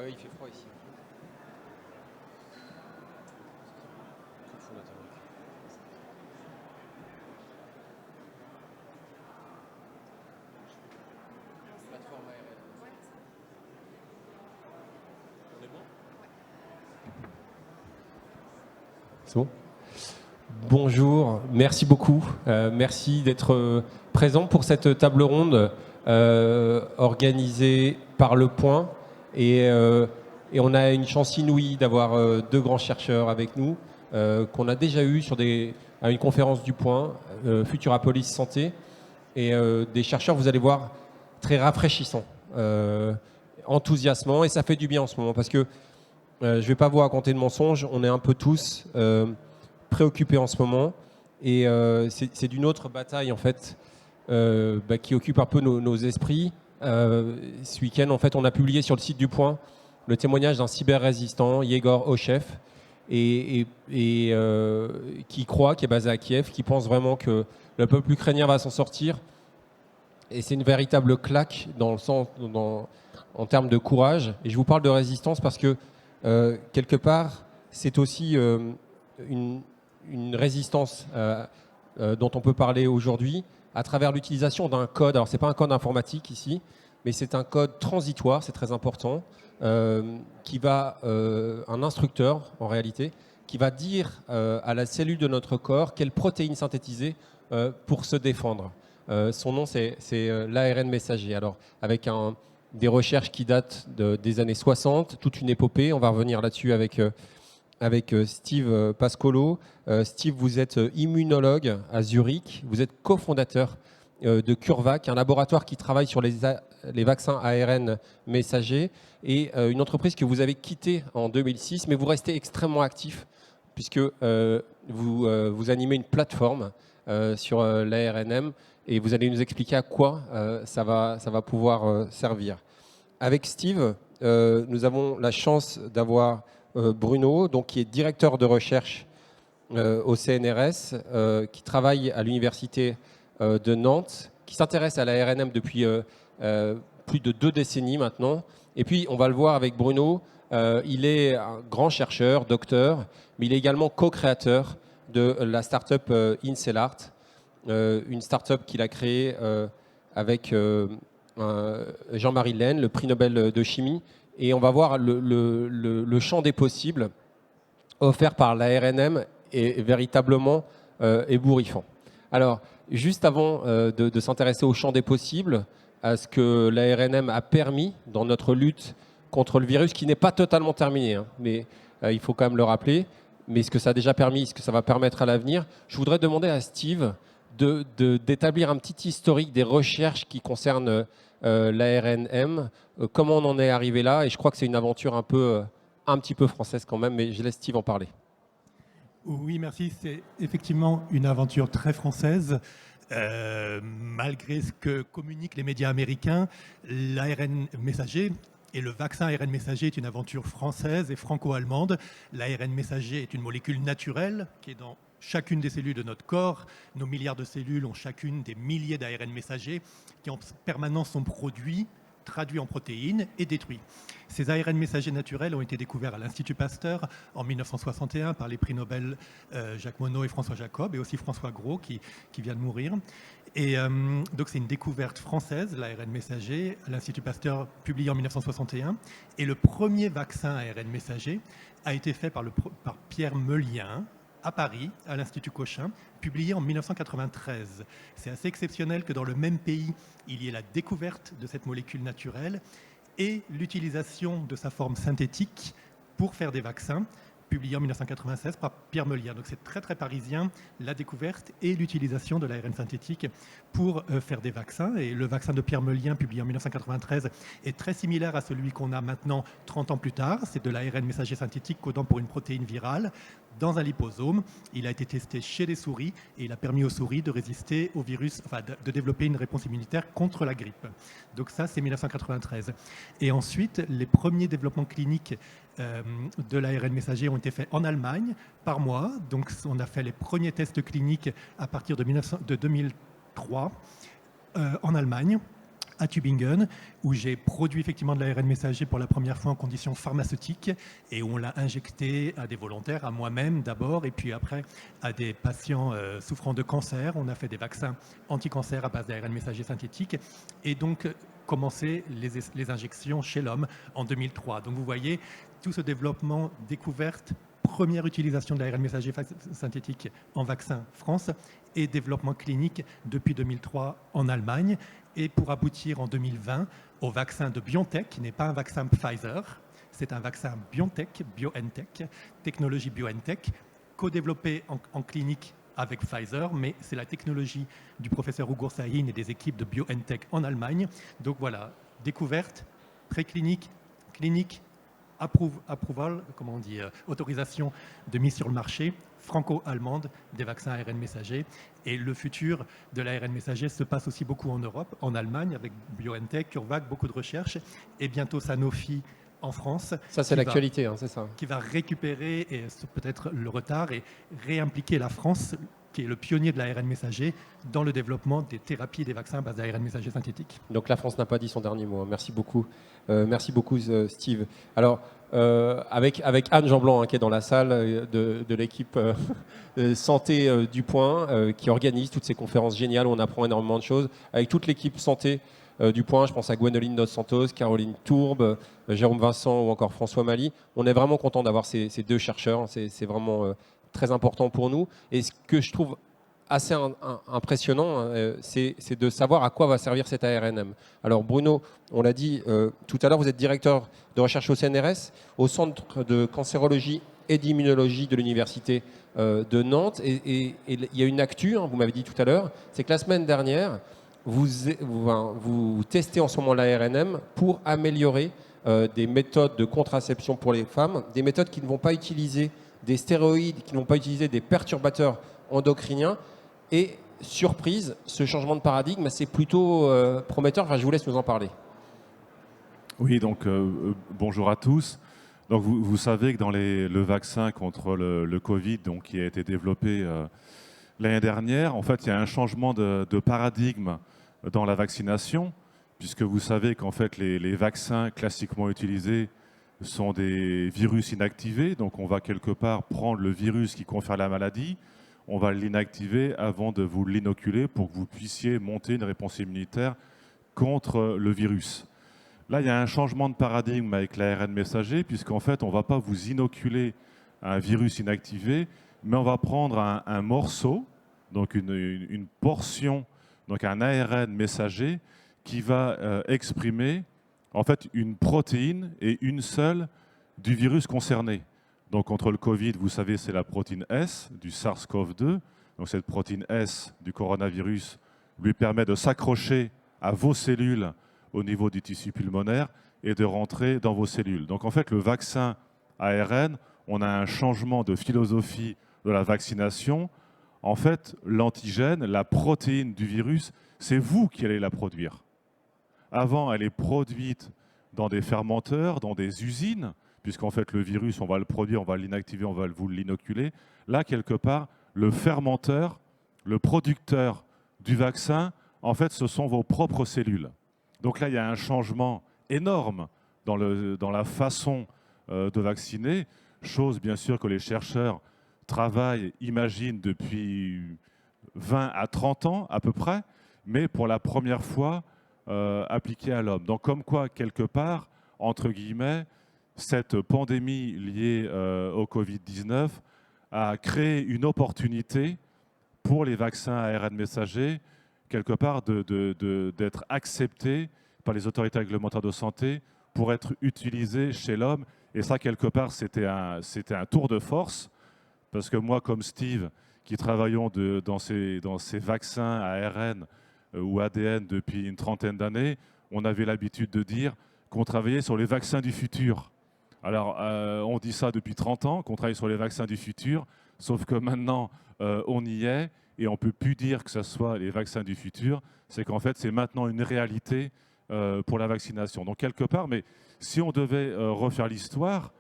Il fait froid ici. Plateforme ARN. On est bon ? C'est bon ? Bonjour, merci beaucoup. Merci d'être présent pour cette table ronde organisée par Le Point. Et on a une chance inouïe d'avoir deux grands chercheurs avec nous qu'on a déjà eu à une conférence du Point, Futurapolis Santé. Et des chercheurs, vous allez voir, très rafraîchissants, enthousiasmants. Et ça fait du bien en ce moment parce que je ne vais pas vous raconter de mensonges. On est un peu tous préoccupés en ce moment. Et c'est d'une autre bataille, en fait, qui occupe un peu nos esprits. Ce week-end, en fait, on a publié sur le site du Point le témoignage d'un cyber-résistant, Yegor Oshev, qui est basé à Kiev, qui pense vraiment que le peuple ukrainien va s'en sortir. Et c'est une véritable claque en termes de courage. Et je vous parle de résistance parce que, quelque part, c'est aussi une résistance dont on peut parler aujourd'hui à travers l'utilisation d'un code. Alors, ce n'est pas un code informatique ici, mais c'est un code transitoire, c'est très important, un instructeur, en réalité, qui va dire à la cellule de notre corps quelle protéine synthétiser pour se défendre. Son nom, c'est l'ARN messager. Alors, avec des recherches qui datent des années 60, toute une épopée. On va revenir là-dessus avec Steve Pascolo. Steve, vous êtes immunologue à Zurich. Vous êtes cofondateur de CureVac, un laboratoire qui travaille sur les vaccins ARN messagers, et une entreprise que vous avez quittée en 2006, mais vous restez extrêmement actif puisque vous animez une plateforme sur l'ARNM, et vous allez nous expliquer à quoi ça va pouvoir servir. Avec Steve, nous avons la chance d'avoir Bruno, qui est directeur de recherche au CNRS, qui travaille à l'université de Nantes, qui s'intéresse à l'ARNM depuis plus de 2 décennies maintenant. Et puis, on va le voir avec Bruno, il est un grand chercheur, docteur, mais il est également co-créateur de la start-up Incelart, une start-up qu'il a créée avec Jean-Marie Lehn, le prix Nobel de chimie. Et on va voir le champ des possibles offert par l'ARNM est véritablement ébouriffant. Alors, juste avant de s'intéresser au champ des possibles, à ce que l'ARNM a permis dans notre lutte contre le virus, qui n'est pas totalement terminée, hein, mais il faut quand même le rappeler, mais ce que ça a déjà permis, ce que ça va permettre à l'avenir, je voudrais demander à Steve d'établir un petit historique des recherches qui concernent l'ARNM, comment on en est arrivé là, et je crois que c'est une aventure un petit peu française quand même, mais je laisse Steve en parler. Oui, merci. C'est effectivement une aventure très française. Malgré ce que communiquent les médias américains, l'ARN messager et le vaccin ARN messager est une aventure française et franco-allemande. L'ARN messager est une molécule naturelle qui est dans chacune des cellules de notre corps. Nos milliards de cellules ont chacune des milliers d'ARN messagers qui en permanence sont produits, traduits en protéines et détruits. Ces ARN messagers naturels ont été découverts à l'Institut Pasteur en 1961 par les prix Nobel Jacques Monod et François Jacob, et aussi François Gros qui vient de mourir. Et donc c'est une découverte française, l'ARN messager, à l'Institut Pasteur, publié en 1961. Et le premier vaccin ARN messager a été fait par Pierre Meulien, à Paris, à l'Institut Cochin, publié en 1993. C'est assez exceptionnel que dans le même pays, il y ait la découverte de cette molécule naturelle et l'utilisation de sa forme synthétique pour faire des vaccins, publié en 1996 par Pierre Meulien. Donc c'est très très parisien, la découverte et l'utilisation de l'ARN synthétique pour faire des vaccins. Et le vaccin de Pierre Meulien, publié en 1993, est très similaire à celui qu'on a maintenant 30 ans plus tard. C'est de l'ARN messager synthétique codant pour une protéine virale dans un liposome. Il a été testé chez les souris et il a permis aux souris de résister au virus, enfin de développer une réponse immunitaire contre la grippe. Donc ça, c'est 1993. Et ensuite, les premiers développements cliniques de l'ARN messager ont été faits en Allemagne par moi. Donc on a fait les premiers tests cliniques à partir de 2003 en Allemagne. à Tübingen, où j'ai produit effectivement de l'ARN messager pour la première fois en conditions pharmaceutiques et où on l'a injecté à des volontaires, à moi-même d'abord, et puis après à des patients souffrant de cancer. On a fait des vaccins anti-cancer à base d'ARN messager synthétique et donc commencé les injections chez l'homme en 2003. Donc vous voyez tout ce développement, découverte, première utilisation de l'ARN messager synthétique en vaccin France et développement clinique depuis 2003 en Allemagne et pour aboutir en 2020 au vaccin de BioNTech, qui n'est pas un vaccin Pfizer, c'est un vaccin BioNTech, technologie BioNTech, co-développé en clinique avec Pfizer, mais c'est la technologie du professeur Ugur Sahin et des équipes de BioNTech en Allemagne. Donc voilà, découverte, préclinique, clinique, approval, comment on dit, autorisation de mise sur le marché franco-allemande des vaccins ARN messagers. Et le futur de l'ARN messager se passe aussi beaucoup en Europe, en Allemagne, avec BioNTech, CureVac, beaucoup de recherches, et bientôt Sanofi en France. Ça, c'est l'actualité, hein, c'est ça. Qui va récupérer peut-être le retard et réimpliquer la France, qui est le pionnier de l'ARN messager, dans le développement des thérapies et des vaccins à base d'ARN messager synthétique. Donc la France n'a pas dit son dernier mot. Merci beaucoup. Merci beaucoup, Steve. Alors, avec Anne Jean-Blanc, hein, qui est dans la salle de l'équipe Santé du Point, qui organise toutes ces conférences géniales où on apprend énormément de choses, avec toute l'équipe Santé du Point, je pense à Gwendoline Dos Santos, Caroline Tourbe, Jérôme Vincent ou encore François Mali. On est vraiment content d'avoir ces deux chercheurs. C'est vraiment très important pour nous. Et ce que je trouve assez impressionnant, c'est de savoir à quoi va servir cet ARNM. Alors Bruno, on l'a dit tout à l'heure, vous êtes directeur de recherche au CNRS, au Centre de cancérologie et d'immunologie de l'Université de Nantes. Et il y a une actu, hein, vous m'avez dit tout à l'heure, c'est que la semaine dernière, vous testez en ce moment l'ARNM pour améliorer des méthodes de contraception pour les femmes, des méthodes qui ne vont pas utiliser des stéroïdes, qui ne vont pas utiliser des perturbateurs endocriniens. Et surprise, ce changement de paradigme, c'est plutôt prometteur. Enfin, je vous laisse nous en parler. Oui, donc bonjour à tous. Donc vous savez que dans le vaccin contre le Covid, donc, qui a été développé l'année dernière, en fait, il y a un changement de paradigme dans la vaccination, puisque vous savez qu'en fait, les vaccins classiquement utilisés sont des virus inactivés. Donc on va quelque part prendre le virus qui confère la maladie, on va l'inactiver avant de vous l'inoculer pour que vous puissiez monter une réponse immunitaire contre le virus. Là, il y a un changement de paradigme avec l'ARN messager, puisqu'en fait, on ne va pas vous inoculer un virus inactivé, mais on va prendre un morceau, donc une portion, donc un ARN messager, qui va exprimer en fait une protéine et une seule du virus concerné. Donc contre le Covid, vous savez, c'est la protéine S du SARS-CoV-2. Donc cette protéine S du coronavirus lui permet de s'accrocher à vos cellules au niveau du tissu pulmonaire et de rentrer dans vos cellules. Donc en fait, le vaccin ARN, on a un changement de philosophie de la vaccination. En fait, l'antigène, la protéine du virus, c'est vous qui allez la produire. Avant, elle est produite dans des fermenteurs, dans des usines, puisqu'en fait, le virus, on va le produire, on va l'inactiver, on va vous l'inoculer. Là, quelque part, le fermenteur, le producteur du vaccin, en fait, ce sont vos propres cellules. Donc là, il y a un changement énorme dans la façon de vacciner, chose bien sûr que les chercheurs travaillent, imaginent depuis 20 à 30 ans à peu près, mais pour la première fois appliquée à l'homme. Donc comme quoi, quelque part, entre guillemets, cette pandémie liée au Covid-19 a créé une opportunité pour les vaccins ARN messagers, quelque part, d'être acceptés par les autorités réglementaires de santé pour être utilisés chez l'homme. Et ça, quelque part, c'était un tour de force, parce que moi, comme Steve, qui travaillons dans ces vaccins ARN ou ADN depuis une trentaine d'années, on avait l'habitude de dire qu'on travaillait sur les vaccins du futur. Alors, on dit ça depuis 30 ans, qu'on travaille sur les vaccins du futur, sauf que maintenant, on y est, et on ne peut plus dire que ce soit les vaccins du futur, c'est qu'en fait, c'est maintenant une réalité pour la vaccination. Donc, quelque part, mais si on devait refaire l'histoire,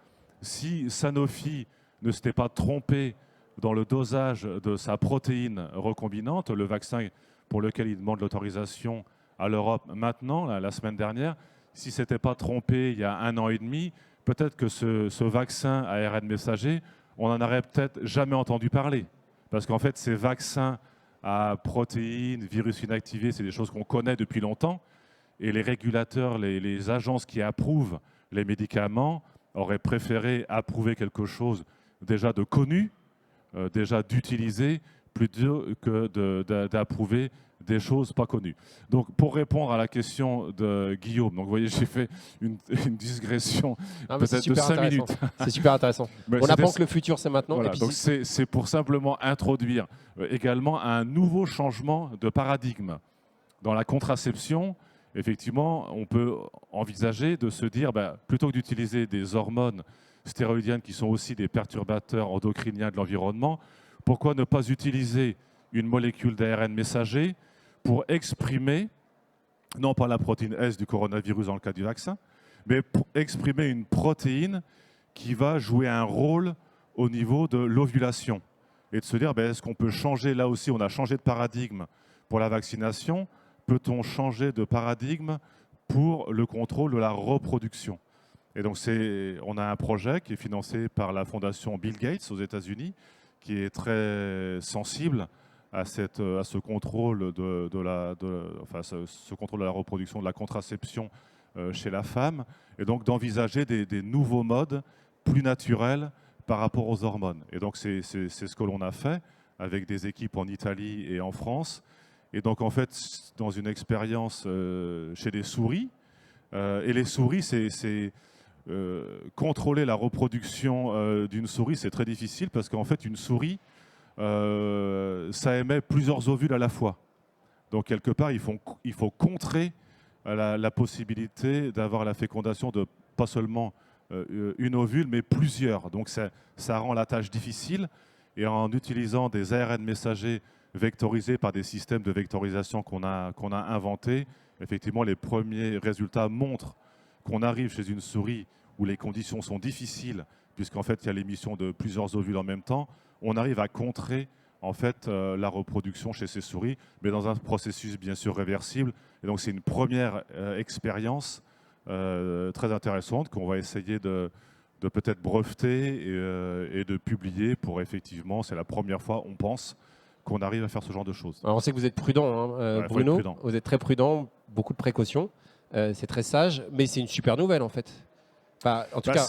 si Sanofi ne s'était pas trompé dans le dosage de sa protéine recombinante, le vaccin pour lequel il demande l'autorisation à l'Europe maintenant, la semaine dernière, si ce n'était pas trompé il y a 1 an et demi, peut-être que ce vaccin ARN messager, on n'en aurait peut-être jamais entendu parler. Parce qu'en fait, ces vaccins à protéines, virus inactivés, c'est des choses qu'on connaît depuis longtemps. Et les régulateurs, les agences qui approuvent les médicaments auraient préféré approuver quelque chose déjà de connu, déjà d'utilisé, plutôt que d'approuver des choses pas connues. Donc, pour répondre à la question de Guillaume, donc vous voyez, j'ai fait une digression peut-être de 5 minutes. C'est super intéressant. On apprend que le futur, c'est maintenant. Voilà, et puis donc c'est pour simplement introduire également un nouveau changement de paradigme. Dans la contraception, effectivement, on peut envisager de se dire, plutôt que d'utiliser des hormones stéroïdiennes qui sont aussi des perturbateurs endocriniens de l'environnement, pourquoi ne pas utiliser une molécule d'ARN messager pour exprimer, non pas la protéine S du coronavirus dans le cas du vaccin, mais pour exprimer une protéine qui va jouer un rôle au niveau de l'ovulation. Et de se dire, est-ce qu'on peut changer, là aussi on a changé de paradigme pour la vaccination, peut-on changer de paradigme pour le contrôle de la reproduction? Et donc on a un projet qui est financé par la fondation Bill Gates aux États-Unis, qui est très sensible à ce contrôle ce contrôle de la reproduction, de la contraception chez la femme, et donc d'envisager des nouveaux modes plus naturels par rapport aux hormones. Et donc c'est ce que l'on a fait avec des équipes en Italie et en France. Et donc en fait, dans une expérience chez des souris, et les souris, contrôler la reproduction d'une souris, c'est très difficile parce qu'en fait, une souris, ça émet plusieurs ovules à la fois. Donc, quelque part, il faut contrer la possibilité d'avoir la fécondation de pas seulement une ovule, mais plusieurs. Donc, ça rend la tâche difficile. Et en utilisant des ARN messagers vectorisés par des systèmes de vectorisation qu'on a inventés, effectivement, les premiers résultats montrent qu'on arrive chez une souris où les conditions sont difficiles, puisqu'en fait, il y a l'émission de plusieurs ovules en même temps, on arrive à contrer en fait, la reproduction chez ces souris, mais dans un processus bien sûr réversible. Et donc, c'est une première expérience très intéressante qu'on va essayer de peut-être breveter et de publier pour effectivement, c'est la première fois, on pense, qu'on arrive à faire ce genre de choses. Alors, on sait que vous êtes prudent, hein, Bruno, prudent. Vous êtes très prudent, beaucoup de précautions. C'est très sage, mais c'est une super nouvelle en fait. Enfin, en tout cas,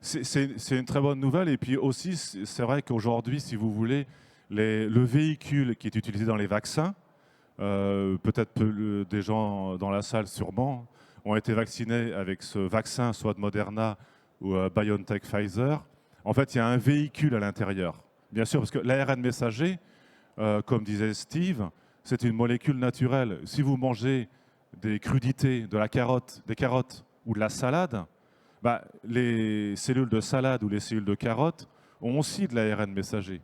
c'est une très bonne nouvelle. Et puis aussi, c'est vrai qu'aujourd'hui, si vous voulez, le véhicule qui est utilisé dans les vaccins, peut-être des gens dans la salle sûrement, ont été vaccinés avec ce vaccin, soit de Moderna ou BioNTech Pfizer. En fait, il y a un véhicule à l'intérieur. Bien sûr, parce que l'ARN messager, comme disait Steve, c'est une molécule naturelle. Si vous mangez des crudités, des carottes ou de la salade, les cellules de salade ou les cellules de carottes ont aussi de l'ARN messager.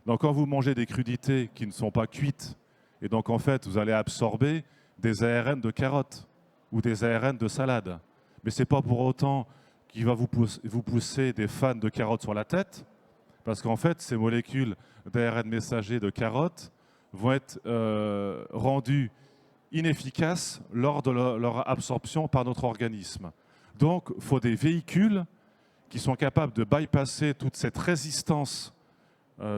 Donc quand vous mangez des crudités qui ne sont pas cuites, et donc en fait vous allez absorber des ARN de carottes ou des ARN de salade. Mais ce n'est pas pour autant qu'il va vous pousser des fans de carottes sur la tête, parce qu'en fait ces molécules d'ARN messager de carottes vont être rendues inefficaces lors de leur absorption par notre organisme. Donc, il faut des véhicules qui sont capables de bypasser toute cette résistance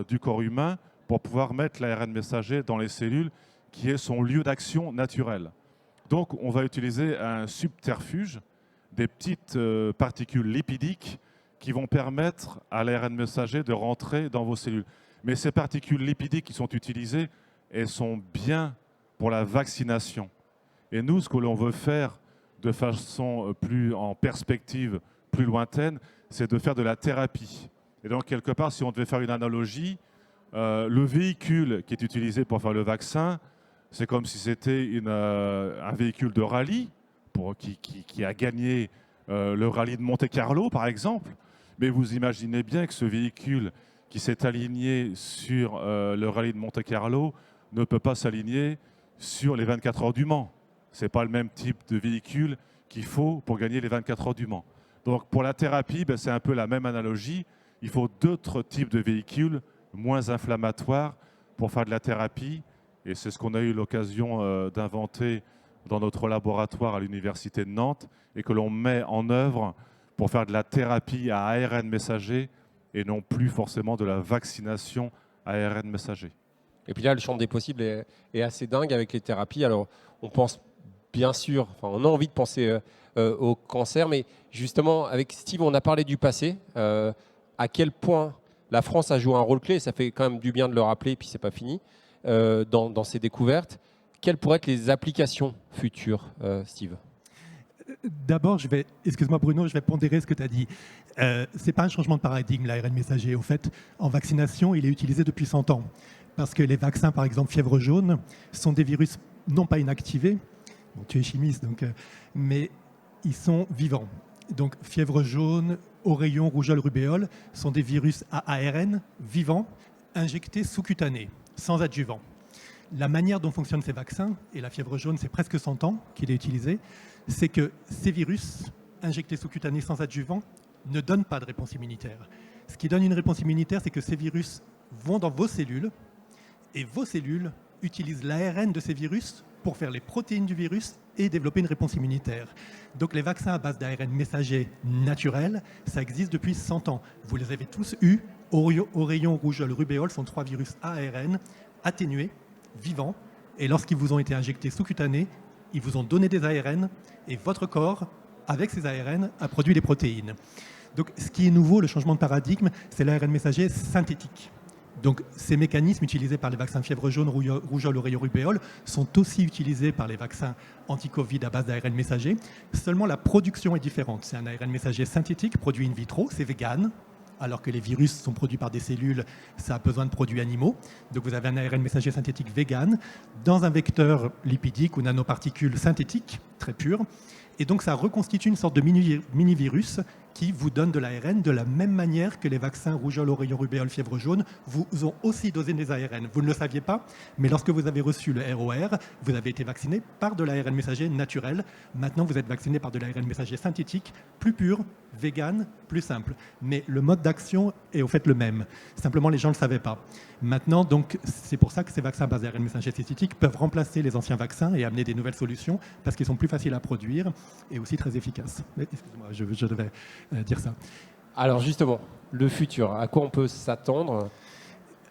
du corps humain pour pouvoir mettre l'ARN messager dans les cellules qui est son lieu d'action naturel. Donc, on va utiliser un subterfuge, des petites particules lipidiques qui vont permettre à l'ARN messager de rentrer dans vos cellules. Mais ces particules lipidiques qui sont utilisées, elles sont bien pour la vaccination. Et nous, ce que l'on veut faire de façon plus en perspective, plus lointaine, c'est de faire de la thérapie. Et donc, quelque part, si on devait faire une analogie, le véhicule qui est utilisé pour faire le vaccin, c'est comme si c'était un véhicule de rallye qui a gagné le rallye de Monte-Carlo, par exemple. Mais vous imaginez bien que ce véhicule qui s'est aligné sur le rallye de Monte-Carlo ne peut pas s'aligner sur les 24 heures du Mans. Ce n'est pas le même type de véhicule qu'il faut pour gagner les 24 heures du Mans. Donc pour la thérapie, c'est un peu la même analogie. Il faut d'autres types de véhicules moins inflammatoires pour faire de la thérapie. Et c'est ce qu'on a eu l'occasion d'inventer dans notre laboratoire à l'Université de Nantes et que l'on met en œuvre pour faire de la thérapie à ARN messager et non plus forcément de la vaccination à ARN messager. Et puis là, le champ des possibles est assez dingue avec les thérapies. Alors, on pense bien sûr, enfin, on a envie de penser au cancer, mais justement, avec Steve, on a parlé du passé, à quel point la France a joué un rôle clé, ça fait quand même du bien de le rappeler, et puis c'est pas fini, dans ces découvertes. Quelles pourraient être les applications futures, Steve ? D'abord, excuse-moi Bruno, je vais pondérer ce que tu as dit. Ce n'est pas un changement de paradigme, l'ARN messager. Au fait, en vaccination, il est utilisé depuis 100 ans. Parce que les vaccins, par exemple, fièvre jaune, sont des virus non pas inactivés, bon, tu es chimiste, donc, mais ils sont vivants. Donc fièvre jaune, oreillon, rougeole, rubéole sont des virus à ARN vivants, injectés sous-cutanés, sans adjuvant. La manière dont fonctionnent ces vaccins, et la fièvre jaune, c'est presque 100 ans qu'il est utilisé, c'est que ces virus, injectés sous-cutanés sans adjuvant, ne donnent pas de réponse immunitaire. Ce qui donne une réponse immunitaire, c'est que ces virus vont dans vos cellules, et vos cellules utilisent l'ARN de ces virus pour faire les protéines du virus et développer une réponse immunitaire. Donc les vaccins à base d'ARN messager naturel, ça existe depuis 100 ans. Vous les avez tous eus. Oreillon, rougeole, rubéole sont 3 virus ARN atténués, vivants, et lorsqu'ils vous ont été injectés sous-cutanés, ils vous ont donné des ARN, et votre corps, avec ces ARN, a produit des protéines. Donc ce qui est nouveau, le changement de paradigme, c'est l'ARN messager synthétique. Donc ces mécanismes utilisés par les vaccins fièvre jaune, rougeole, oreillon, rubéole sont aussi utilisés par les vaccins anti-Covid à base d'ARN messager. Seulement la production est différente. C'est un ARN messager synthétique produit in vitro, c'est vegan, alors que les virus sont produits par des cellules, ça a besoin de produits animaux. Donc vous avez un ARN messager synthétique vegan dans un vecteur lipidique ou nanoparticules synthétiques, très pures. Et donc ça reconstitue une sorte de mini-virus qui vous donne de l'ARN de la même manière que les vaccins rougeole, oreillon, rubéole, fièvre jaune vous ont aussi dosé des ARN. Vous ne le saviez pas, mais lorsque vous avez reçu le ROR, vous avez été vacciné par de l'ARN messager naturel. Maintenant, vous êtes vacciné par de l'ARN messager synthétique, plus pur, vegan, plus simple. Mais le mode d'action est au fait le même. Simplement, les gens ne le savaient pas. Maintenant, donc, c'est pour ça que ces vaccins à base d'ARN messager synthétique peuvent remplacer les anciens vaccins et amener des nouvelles solutions parce qu'ils sont plus faciles à produire et aussi très efficaces. Mais, excusez-moi, je devais dire ça. Alors justement, le futur, à quoi on peut s'attendre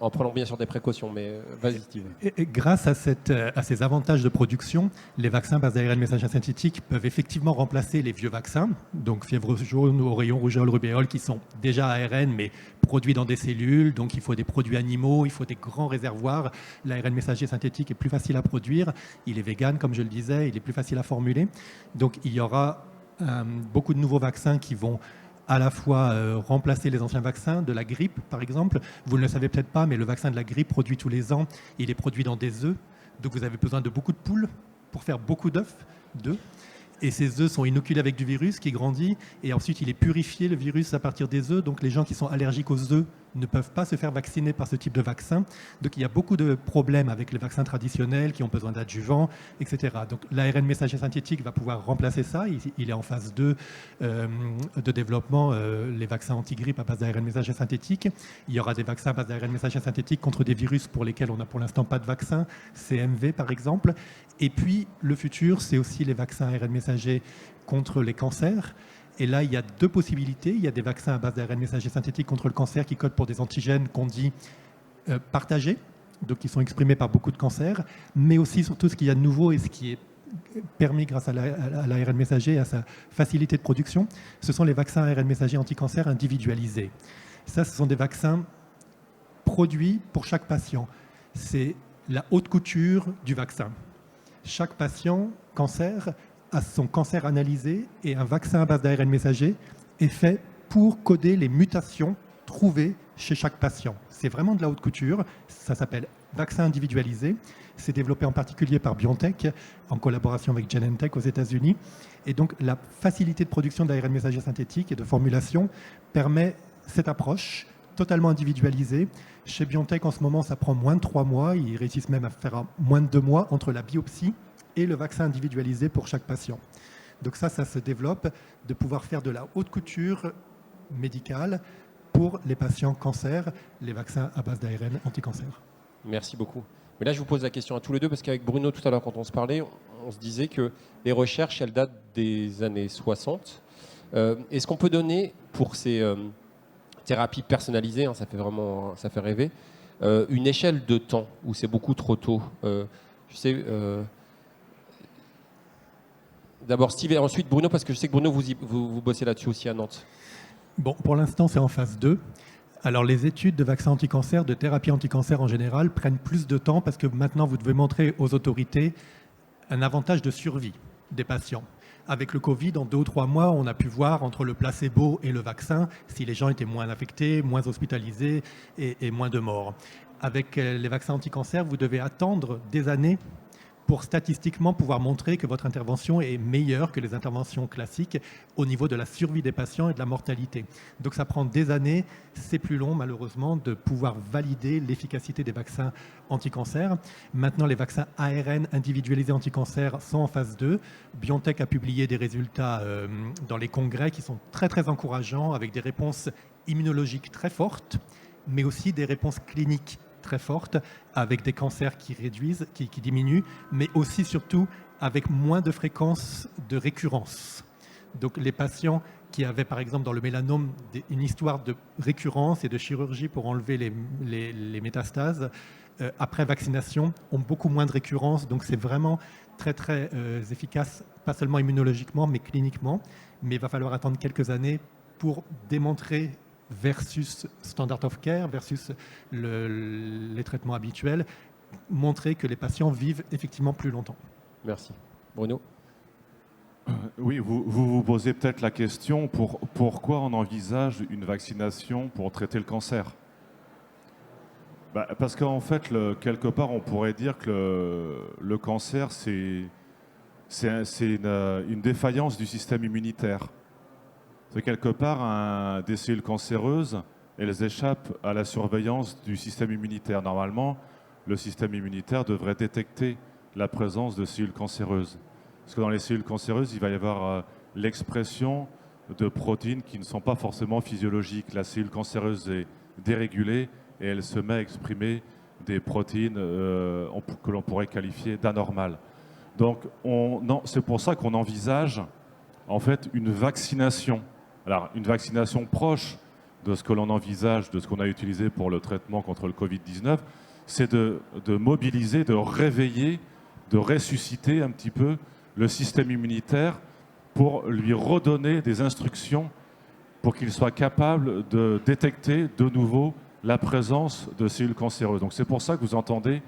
en prenant bien sûr des précautions, mais vas-y Steve. Et grâce à ces avantages de production, les vaccins à base d'ARN messager synthétique peuvent effectivement remplacer les vieux vaccins, donc fièvre jaune, oreillon, rougeole, rubéole, qui sont déjà ARN, mais produits dans des cellules, donc il faut des produits animaux, il faut des grands réservoirs. L'ARN messager synthétique est plus facile à produire, il est vegan, comme je le disais, il est plus facile à formuler. Donc il y aura beaucoup de nouveaux vaccins qui vont à la fois remplacer les anciens vaccins, de la grippe par exemple. Vous ne le savez peut-être pas, mais le vaccin de la grippe produit tous les ans, il est produit dans des œufs. Donc vous avez besoin de beaucoup de poules pour faire beaucoup d'œufs. Et ces œufs sont inoculés avec du virus qui grandit. Et ensuite, il est purifié, le virus, à partir des œufs. Donc les gens qui sont allergiques aux œufs ne peuvent pas se faire vacciner par ce type de vaccin. Donc il y a beaucoup de problèmes avec les vaccins traditionnels qui ont besoin d'adjuvants, etc. Donc l'ARN messager synthétique va pouvoir remplacer ça. Il est en phase 2 de développement, les vaccins anti-grippe à base d'ARN messager synthétique. Il y aura des vaccins à base d'ARN messager synthétique contre des virus pour lesquels on n'a pour l'instant pas de vaccin, CMV par exemple. Et puis le futur, c'est aussi les vaccins ARN messager contre les cancers. Et là, il y a deux possibilités. Il y a des vaccins à base d'ARN messager synthétique contre le cancer qui codent pour des antigènes qu'on dit partagés, donc qui sont exprimés par beaucoup de cancers, mais aussi surtout ce qu'il y a de nouveau et ce qui est permis grâce à l'ARN messager et à sa facilité de production, ce sont les vaccins ARN messager anti-cancer individualisés. Ça, ce sont des vaccins produits pour chaque patient. C'est la haute couture du vaccin. Chaque patient cancer a son cancer analysé et un vaccin à base d'ARN messager est fait pour coder les mutations trouvées chez chaque patient. C'est vraiment de la haute couture. Ça s'appelle vaccin individualisé. C'est développé en particulier par BioNTech en collaboration avec Genentech aux États-Unis. Et donc la facilité de production d'ARN messager synthétique et de formulation permet cette approche totalement individualisée. Chez BioNTech, en ce moment, ça prend moins de 3 mois. Ils réussissent même à faire moins de 2 mois entre la biopsie et le vaccin individualisé pour chaque patient. Donc ça se développe, de pouvoir faire de la haute couture médicale pour les patients cancer, les vaccins à base d'ARN anti-cancer. Merci beaucoup. Mais là, je vous pose la question à tous les deux, parce qu'avec Bruno, tout à l'heure, quand on se parlait, on se disait que les recherches, elles datent des années 60. Est-ce qu'on peut donner, pour ces thérapies personnalisées, hein, ça fait rêver, une échelle de temps où c'est beaucoup trop tôt? Je sais... D'abord Steve et ensuite Bruno, parce que je sais que Bruno, vous bossez là-dessus aussi à Nantes. Bon, pour l'instant, c'est en phase 2. Alors, les études de vaccins anti-cancer, de thérapie anti-cancer en général, prennent plus de temps parce que maintenant, vous devez montrer aux autorités un avantage de survie des patients. Avec le Covid, en 2 ou 3 mois, on a pu voir entre le placebo et le vaccin si les gens étaient moins affectés, moins hospitalisés et moins de morts. Avec les vaccins anti-cancer, vous devez attendre des années pour statistiquement pouvoir montrer que votre intervention est meilleure que les interventions classiques au niveau de la survie des patients et de la mortalité. Donc ça prend des années, c'est plus long malheureusement de pouvoir valider l'efficacité des vaccins anti-cancer. Maintenant, les vaccins ARN individualisés anti-cancer sont en phase 2. BioNTech a publié des résultats dans les congrès qui sont très très encourageants avec des réponses immunologiques très fortes, mais aussi des réponses cliniques très forte, avec des cancers qui réduisent, qui diminuent, mais aussi surtout avec moins de fréquence de récurrence. Donc les patients qui avaient par exemple dans le mélanome une histoire de récurrence et de chirurgie pour enlever les métastases, après vaccination ont beaucoup moins de récurrence, donc c'est vraiment très très efficace, pas seulement immunologiquement mais cliniquement, mais il va falloir attendre quelques années pour démontrer versus standard of care, versus les traitements habituels, montrer que les patients vivent effectivement plus longtemps. Merci. Bruno? Oui, vous posez peut-être la question, pourquoi on envisage une vaccination pour traiter le cancer? Parce qu'en fait, quelque part, on pourrait dire que le cancer, c'est une défaillance du système immunitaire. C'est quelque part des cellules cancéreuses, elles échappent à la surveillance du système immunitaire. Normalement, le système immunitaire devrait détecter la présence de cellules cancéreuses. Parce que dans les cellules cancéreuses, il va y avoir l'expression de protéines qui ne sont pas forcément physiologiques. La cellule cancéreuse est dérégulée et elle se met à exprimer des protéines que l'on pourrait qualifier d'anormales. Donc, c'est pour ça qu'on envisage en fait une vaccination. Alors, une vaccination proche de ce que l'on envisage, de ce qu'on a utilisé pour le traitement contre le Covid-19, c'est de mobiliser, de réveiller, de ressusciter un petit peu le système immunitaire pour lui redonner des instructions pour qu'il soit capable de détecter de nouveau la présence de cellules cancéreuses. Donc c'est pour ça que vous entendez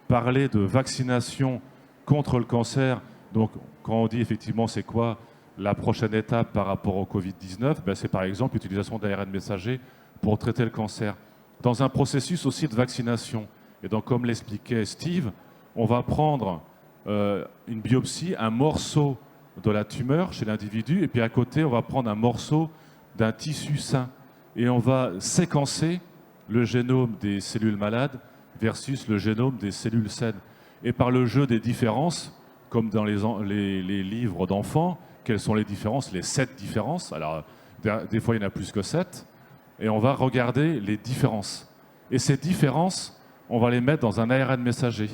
parler de vaccination contre le cancer. Donc quand on dit effectivement c'est quoi la prochaine étape par rapport au Covid-19, c'est par exemple l'utilisation d'ARN messager pour traiter le cancer. Dans un processus aussi de vaccination. Et donc, comme l'expliquait Steve, on va prendre une biopsie, un morceau de la tumeur chez l'individu, et puis à côté, on va prendre un morceau d'un tissu sain. Et on va séquencer le génome des cellules malades versus le génome des cellules saines. Et par le jeu des différences, comme dans les livres d'enfants, quelles sont les différences? Les 7 différences. Alors, des fois, il y en a plus que 7. Et on va regarder les différences. Et ces différences, on va les mettre dans un ARN messager.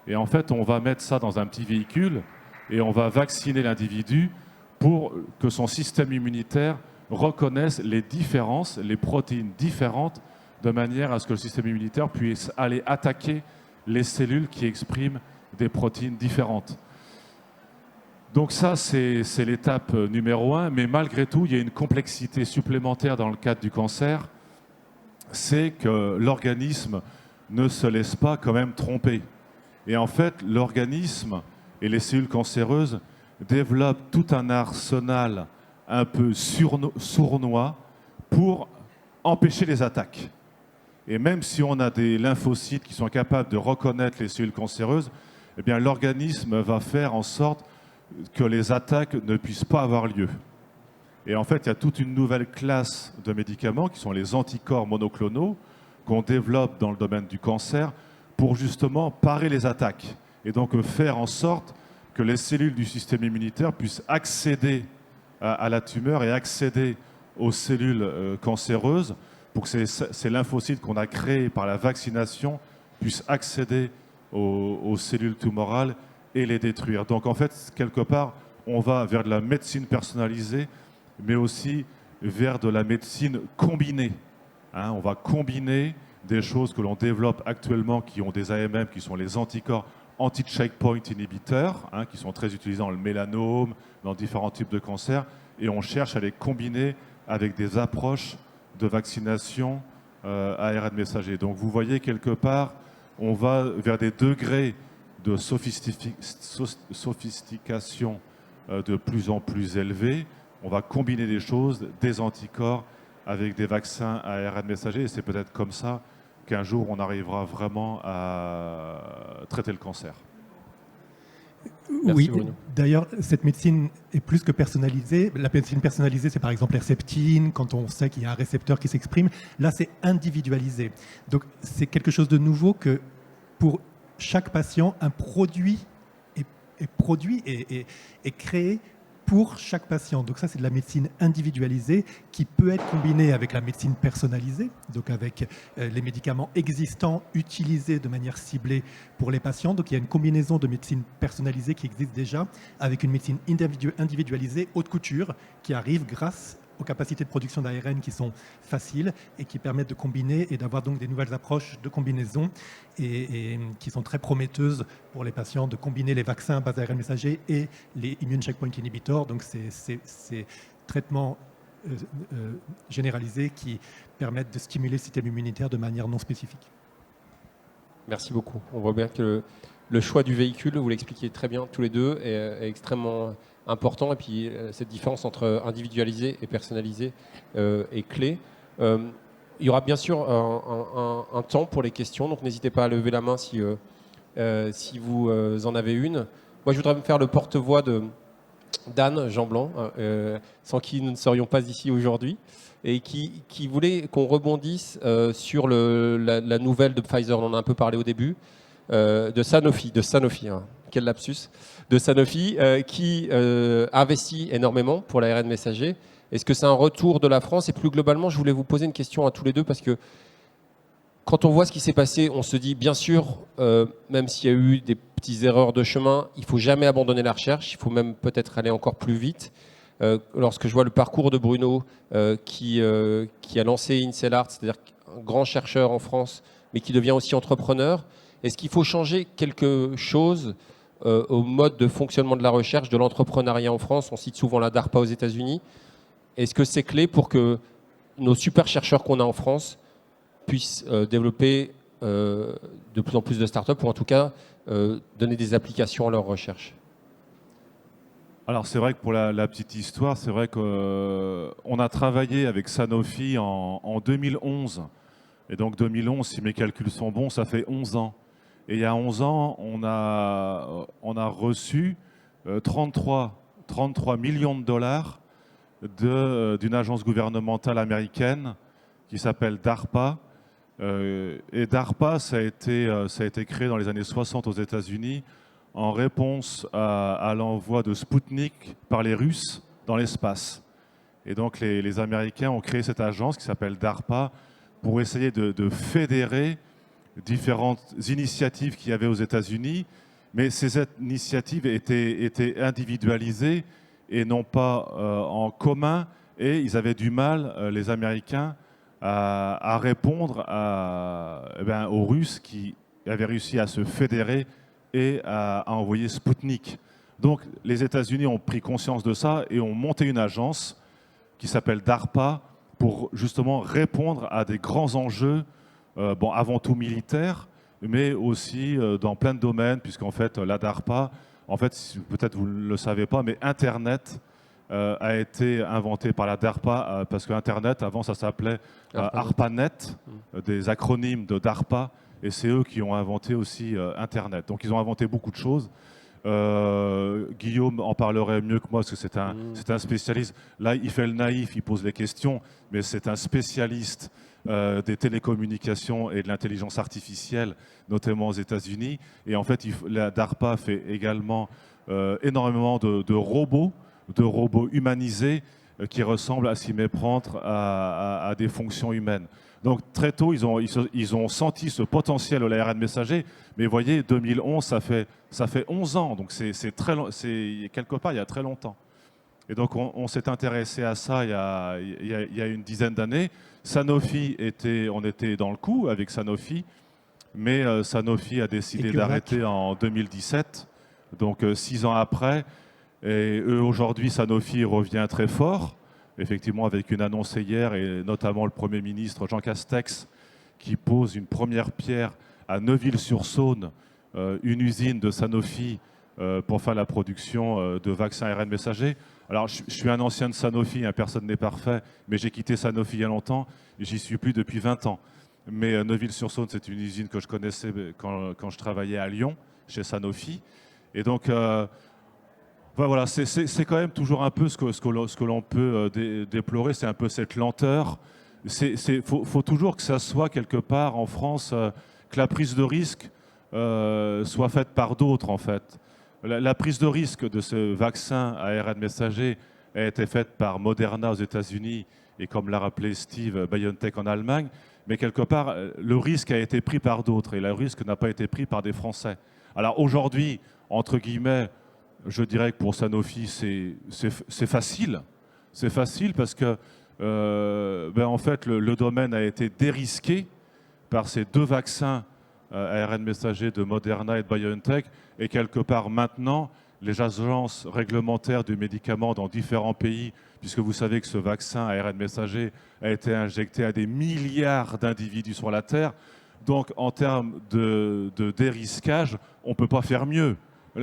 Et en fait, on va mettre ça dans un petit véhicule et on va vacciner l'individu pour que son système immunitaire reconnaisse les différences, les protéines différentes, de manière à ce que le système immunitaire puisse aller attaquer les cellules qui expriment des protéines différentes. Donc ça, c'est l'étape numéro 1, mais malgré tout, il y a une complexité supplémentaire dans le cadre du cancer, c'est que l'organisme ne se laisse pas quand même tromper. Et en fait, l'organisme et les cellules cancéreuses développent tout un arsenal un peu sournois pour empêcher les attaques. Et même si on a des lymphocytes qui sont capables de reconnaître les cellules cancéreuses, eh bien l'organisme va faire en sorte que les attaques ne puissent pas avoir lieu. Et en fait, il y a toute une nouvelle classe de médicaments qui sont les anticorps monoclonaux qu'on développe dans le domaine du cancer pour justement parer les attaques et donc faire en sorte que les cellules du système immunitaire puissent accéder à la tumeur et accéder aux cellules cancéreuses pour que ces lymphocytes qu'on a créés par la vaccination puissent accéder aux cellules tumorales et les détruire. Donc en fait, quelque part, on va vers de la médecine personnalisée, mais aussi vers de la médecine combinée. Hein, on va combiner des choses que l'on développe actuellement, qui ont des AMM, qui sont les anticorps anti-checkpoint inhibiteurs, hein, qui sont très utilisés dans le mélanome, dans différents types de cancers, et on cherche à les combiner avec des approches de vaccination ARN messager. Donc vous voyez, quelque part, on va vers des degrés de sophistication de plus en plus élevés. On va combiner des choses, des anticorps avec des vaccins ARN messager, et c'est peut-être comme ça qu'un jour on arrivera vraiment à traiter le cancer. Oui, d'ailleurs, cette médecine est plus que personnalisée. La médecine personnalisée, c'est par exemple Herceptine, quand on sait qu'il y a un récepteur qui s'exprime. Là, c'est individualisé. Donc, c'est quelque chose de nouveau que pour chaque patient, un produit est produit et créé pour chaque patient. Donc ça, c'est de la médecine individualisée qui peut être combinée avec la médecine personnalisée, donc avec les médicaments existants utilisés de manière ciblée pour les patients. Donc il y a une combinaison de médecine personnalisée qui existe déjà avec une médecine individualisée haute couture qui arrive grâce aux capacités de production d'ARN qui sont faciles et qui permettent de combiner et d'avoir donc des nouvelles approches de combinaison et qui sont très prometteuses pour les patients de combiner les vaccins à base d'ARN messager et les immune checkpoint inhibitors. Donc ces traitements généralisés qui permettent de stimuler le système immunitaire de manière non spécifique. Merci beaucoup. On voit bien que le choix du véhicule, vous l'expliquez très bien tous les deux, est extrêmement important. Et puis cette différence entre individualisé et personnalisé est clé. Il y aura bien sûr un temps pour les questions, donc n'hésitez pas à lever la main si vous en avez une. Moi, je voudrais me faire le porte-voix d'Anne Jean-Blanc, sans qui nous ne serions pas ici aujourd'hui, et qui voulait qu'on rebondisse sur la nouvelle de Pfizer, on en a un peu parlé au début, de Sanofi, hein, quel lapsus, de Sanofi, qui investit énormément pour l'ARN messager. Est-ce que c'est un retour de la France? Et plus globalement, je voulais vous poser une question à tous les deux, parce que quand on voit ce qui s'est passé, on se dit, bien sûr, même s'il y a eu des petites erreurs de chemin, il ne faut jamais abandonner la recherche, il faut même peut-être aller encore plus vite. Lorsque je vois le parcours de Bruno, qui a lancé Incelart, c'est-à-dire un grand chercheur en France, mais qui devient aussi entrepreneur, est-ce qu'il faut changer quelque chose au mode de fonctionnement de la recherche, de l'entrepreneuriat en France? On cite souvent la DARPA aux États-Unis. Est-ce que c'est clé pour que nos super chercheurs qu'on a en France puissent développer de plus en plus de startups, ou en tout cas donner des applications à leur recherche? Alors c'est vrai que pour la petite histoire, c'est vrai qu'on a travaillé avec Sanofi en 2011. Et donc 2011, si mes calculs sont bons, ça fait 11 ans. Et il y a 11 ans, on a reçu 33 millions de dollars d'une agence gouvernementale américaine qui s'appelle DARPA. Et DARPA, ça a été créé dans les années 60 aux États-Unis en réponse à l'envoi de Spoutnik par les Russes dans l'espace. Et donc les Américains ont créé cette agence qui s'appelle DARPA pour essayer de fédérer différentes initiatives qu'il y avait aux États-Unis, mais ces initiatives étaient individualisées et non pas en commun, et ils avaient du mal, les Américains, à répondre aux Russes qui avaient réussi à se fédérer et à envoyer Spoutnik. Donc les États-Unis ont pris conscience de ça et ont monté une agence qui s'appelle DARPA pour justement répondre à des grands enjeux, avant tout militaires, mais aussi dans plein de domaines, puisqu'en fait la DARPA, en fait, peut-être vous ne le savez pas, mais Internet a été inventé par la DARPA, parce que Internet, avant, ça s'appelait ARPANET, des acronymes de DARPA, et c'est eux qui ont inventé aussi Internet. Donc ils ont inventé beaucoup de choses. Guillaume en parlerait mieux que moi, parce que c'est un spécialiste. Là, il fait le naïf, il pose les questions, mais c'est un spécialiste des télécommunications et de l'intelligence artificielle, notamment aux États-Unis. Et en fait, la DARPA fait également énormément de robots humanisés, qui ressemble à s'y méprendre à des fonctions humaines. Donc très tôt, ils ont senti ce potentiel de l'ARN messager, mais vous voyez, 2011, ça fait 11 ans, donc c'est quelque part il y a très longtemps. Et donc on s'est intéressé à ça il y a une dizaine d'années. Sanofi on était dans le coup avec Sanofi, mais Sanofi a décidé d'arrêter en 2017, donc 6 ans après. Et aujourd'hui, Sanofi revient très fort, effectivement avec une annonce hier, et notamment le Premier ministre Jean Castex, qui pose une première pierre à Neuville-sur-Saône, une usine de Sanofi pour faire la production de vaccins ARN messagers. Alors, je suis un ancien de Sanofi, personne n'est parfait, mais j'ai quitté Sanofi il y a longtemps, et j'y suis plus depuis 20 ans. Mais Neuville-sur-Saône, c'est une usine que je connaissais quand je travaillais à Lyon, chez Sanofi. Et donc, voilà, c'est quand même toujours un peu ce que l'on peut déplorer, c'est un peu cette lenteur. Faut toujours que ça soit quelque part en France, que la prise de risque soit faite par d'autres, en fait. La prise de risque de ce vaccin ARN messager a été faite par Moderna aux États-Unis et, comme l'a rappelé Steve, BioNTech en Allemagne. Mais quelque part, le risque a été pris par d'autres et le risque n'a pas été pris par des Français. Alors aujourd'hui, entre guillemets, je dirais que pour Sanofi, c'est facile. C'est facile parce que, en fait, le domaine a été dérisqué par ces 2 vaccins ARN messager de Moderna et de BioNTech. Et quelque part maintenant, les agences réglementaires du médicament dans différents pays, puisque vous savez que ce vaccin ARN messager a été injecté à des milliards d'individus sur la Terre. Donc en termes de dérisquage, on ne peut pas faire mieux.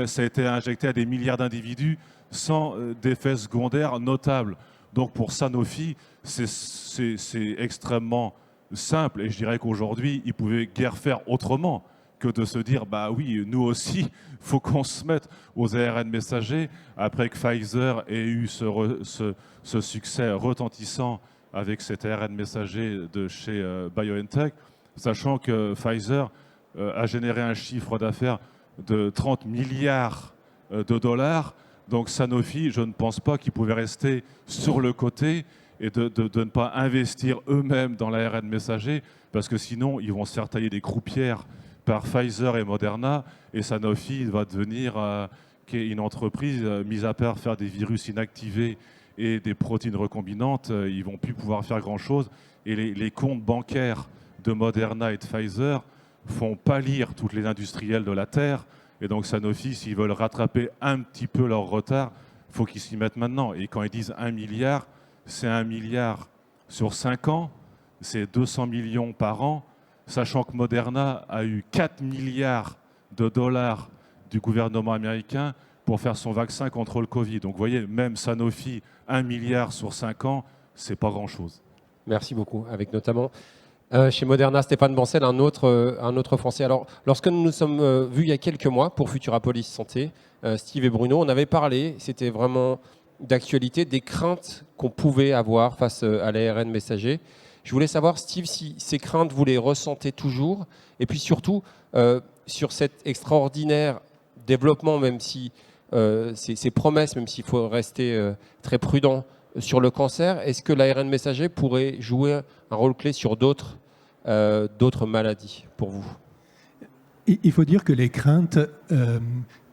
Ça a été injecté à des milliards d'individus sans d'effets secondaires notables. Donc pour Sanofi, c'est extrêmement simple. Et je dirais qu'aujourd'hui, ils pouvaient guère faire autrement que de se dire, bah oui, nous aussi, il faut qu'on se mette aux ARN messagers, après que Pfizer ait eu ce succès retentissant avec cet ARN messager de chez BioNTech, sachant que Pfizer a généré un chiffre d'affaires de 30 milliards de dollars. Donc Sanofi, je ne pense pas qu'ils pouvaient rester sur le côté et de ne pas investir eux-mêmes dans l'ARN messager, parce que sinon, ils vont se faire tailler des croupières par Pfizer et Moderna, et Sanofi va devenir une entreprise, mis à part faire des virus inactivés et des protéines recombinantes, ils ne vont plus pouvoir faire grand-chose. Et les comptes bancaires de Moderna et de Pfizer font pâlir tous les industriels de la Terre. Et donc Sanofi, s'ils veulent rattraper un petit peu leur retard, il faut qu'ils s'y mettent maintenant. Et quand ils disent 1 milliard, c'est 1 milliard sur 5 ans, c'est 200 millions par an, sachant que Moderna a eu 4 milliards de dollars du gouvernement américain pour faire son vaccin contre le Covid. Donc vous voyez, même Sanofi, 1 milliard sur 5 ans, c'est pas grand-chose. Merci beaucoup. Avec notamment chez Moderna, Stéphane Bancel, un autre Français. Alors, lorsque nous nous sommes vus il y a quelques mois pour Futurapolis Santé, Steve et Bruno, on avait parlé, c'était vraiment d'actualité, des craintes qu'on pouvait avoir face à l'ARN messager. Je voulais savoir, Steve, si ces craintes, vous les ressentez toujours, et puis surtout, sur cet extraordinaire développement, même si ces promesses, même s'il faut rester très prudent sur le cancer, est-ce que l'ARN messager pourrait jouer un rôle clé sur d'autres maladies pour vous? Il faut dire que les craintes,